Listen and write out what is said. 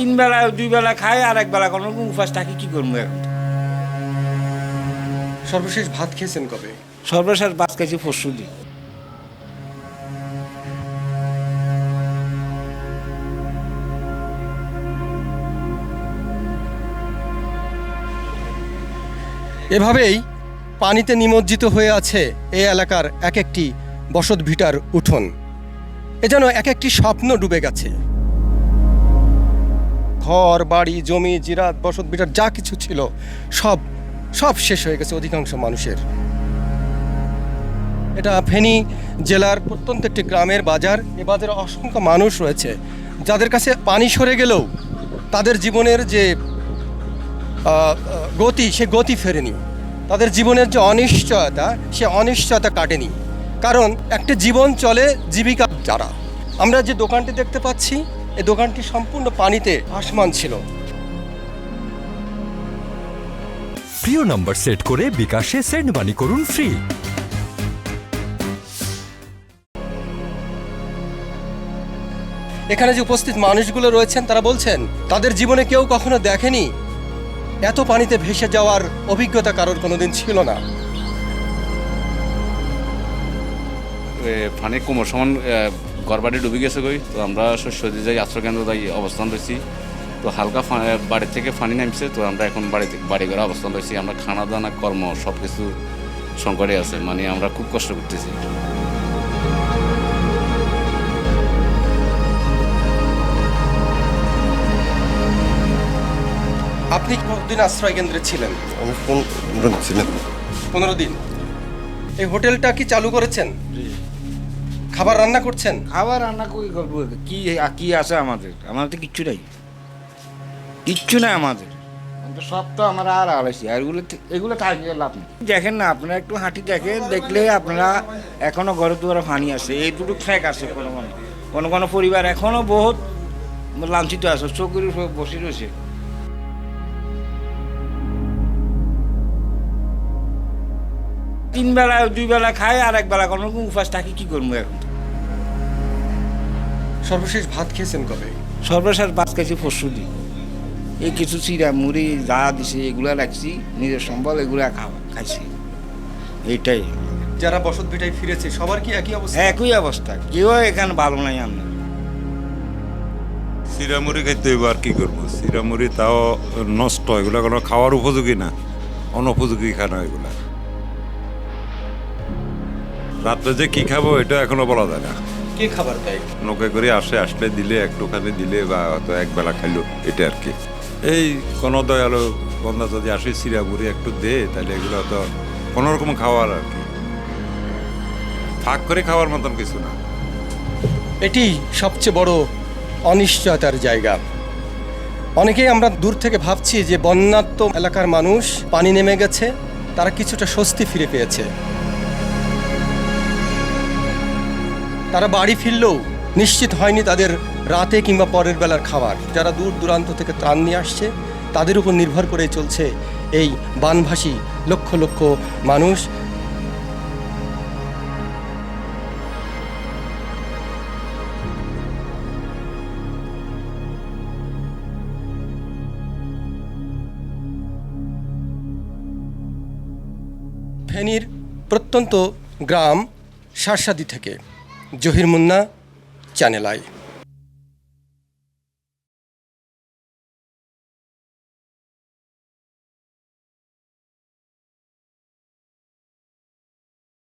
তিন বেলা দুই বেলা খাই আর এক বেলা কোনো উপাস থাকি কি করবো এখন। সর্বশেষ ভাত খেয়েছেন কবে? সর্বশেষ বাস খাইছি পরশু দিন। এভাবেই পানিতে নিমজ্জিত হয়ে আছে এই এলাকার এক একটি বসত ভিটার উঠোন। এ যেন এক একটি স্বপ্ন ডুবে গেছে। ঘর বাড়ি জমি জিরাত বসত ভিটার যা কিছু ছিল সব সব শেষ হয়ে গেছে অধিকাংশ মানুষের। এটা ফেনী জেলার প্রত্যন্ত একটি গ্রামের বাজার। এ বাজারে অসংখ্য মানুষ রয়েছে যাদের কাছে পানি সরে গেলেও তাদের জীবনের যে গতি, সে গতি ফেরেনি। তাদের জীবনের যে অনিশ্চয়তা, সে অনিশ্চয়তা কাটেনি। কারণ একটা জীবন চলে জীবিকা দ্বারা। আমরা যে দোকানটি দেখতে পাচ্ছি, এই দোকানটি সম্পূর্ণ পানিতে ভাসমান ছিল। প্রিয় নাম্বার সেট করে বিকাশে সেন্ড মানি করুন ফ্রি। এখানে যে উপস্থিত মানুষগুলো রয়েছেন তারা বলছেন তাদের জীবনে কেউ কখনো দেখেনি এত পানিতে ভেসে যাওয়ার অভিজ্ঞতা কারোর কোনোদিন ছিল না। পানি কোমর সমান ঘরবাড়ি ডুবে গেছে কই, তো আমরা শস্যদি যাই আশ্রয়কেন্দ্র যাই অবস্থান রয়েছি। তো হালকা বাড়ি থেকে পানি নামছে, তো আমরা এখন বাড়ি ঘরে অবস্থান রয়েছি। আমরা খানা দানা কর্ম সব কিছু সংকটে আছে, মানে আমরা খুব কষ্ট করতেছি। আপনি কতদিন আশ্রয় কেন্দ্রে ছিলেন? আমি 15 দিন ছিলাম। 15 দিন। এই হোটেলটা কি চালু করেছেন? খাবার রান্না করছেন? খাবার রান্না কই করবো? কি কি আছে আমাদের? আমাদের তো কিচ্ছু নাই, কিচ্ছু নাই আমাদের। সব তো আমরা আর আলাইছি, আর এগুলো থাকবে লাভ নেই। দেখেন না আপনারা, একটু হাঁটি দেখেন, দেখলে আপনারা এখনো ঘরে দুয়ারে পানি আছে, এইটুকু ঠেক আছে। কোনো কোনো পরিবার এখনো বহুত লাঞ্ছিত আছে, চকুর বসে রয়েছে। তিন বেলা দুই বেলা খাই আর এক বেলা কোনো উপাস থাকি কি করবো এখন। সর্বশেষ ভাত খেয়েছেন কবে? সর্বশেষ বাস খাইছি পরশু দিন। এই কিছু চিরা মুড়ি যা দিছে এগুলা রাখছি, নিজের সম্বল এগুলা খাইছি, এইটাই। যারা বসত ভিটায় ফিরেছে সবার কি একই অবস্থা? একই অবস্থা, কেউ এখানে ভালো নাই। আমরা চিরামুড়ি খাইতে হইব, আর কি করবো? চিরামুড়ি তাও নষ্ট, এগুলা কোনো খাওয়ার উপযোগী না, অনুপযোগী খানা এগুলা। রাত্রে যে কি খাবো এটা এখনো বলা যায় না। কে খাবার দেয়? নৌকা করে আসলে দিলে, একটুখানি দিলে বা হয়তো একবেলা খাইলো, এটা আর কি। এই কোনো দয়ালু বন্ধা যদি আসে চিরামুড়ি একটু দে, তাহলে এগুলো তো কোনোরকম খাওয়ার আর কি, ফাঁক করে খাওয়ার মতন কিছু না। এটি সবচেয়ে বড় অনিশ্চয়তার জায়গা। অনেকেই আমরা দূর থেকে ভাবছি যে বন্যাত্ম এলাকার মানুষ, পানি নেমে গেছে, তারা কিছুটা স্বস্তি ফিরে পেয়েছে। তারা বাড়ি ফিরলেও নিশ্চিত হয়নি তাদের রাতে কিংবা পরের বেলার খাবার। যারা দূর দূরান্ত থেকে ত্রাণ নিয়ে আসছে তাদের উপর নির্ভর করে চলছে এই বানভাসী লক্ষ লক্ষ মানুষ। ফেনীর প্রত্যন্ত গ্রাম শার্শাদি থেকে জহির মুন্না, চ্যানেল আই।